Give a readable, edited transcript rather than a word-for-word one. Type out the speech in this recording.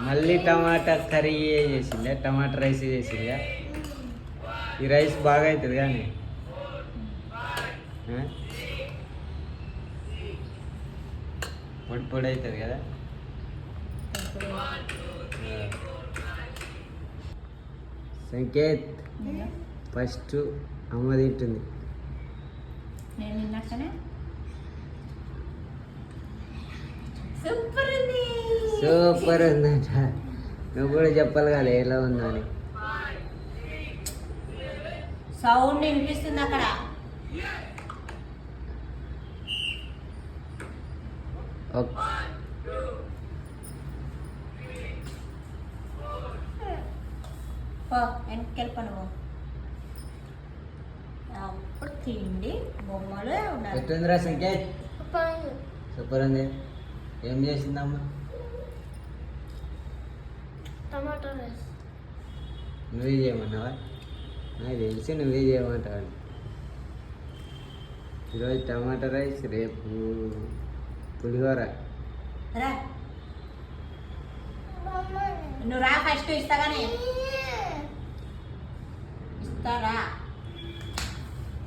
మళ్ళీ టమాటా కర్రీ చేసిందా, టమాటా రైస్ చేసిందా. ఈ రైస్ బాగా అవుతుంది కానీ పొడి పొడి అవుతుంది కదా. సంకేత్ ఫస్ట్ అమ్మ తింటుంది. సూపర్ ఉందంట. నువ్వు కూడా చెప్పాలి కదా ఎలా ఉందని. సౌండ్ వినిపిస్తుంది అక్కడ. వెనకెళ్ళిపోను. అప్పుడు తిండి బొమ్మలు ఉండాలి. ఎట్టుందిరా సంకేత్? సూపర్ ఉంది. ఏం చేసిందమ్మా? Tomato rice. నువ్వే చేయమన్నావా? నాకు తెలిసి నువ్వే చేయమంటావు. ఈరోజు టమాటా రైస్, రేపు పులిహోర. నువ్వు రా, ఫస్ట్ ఇస్తాగానే ఇస్తారా.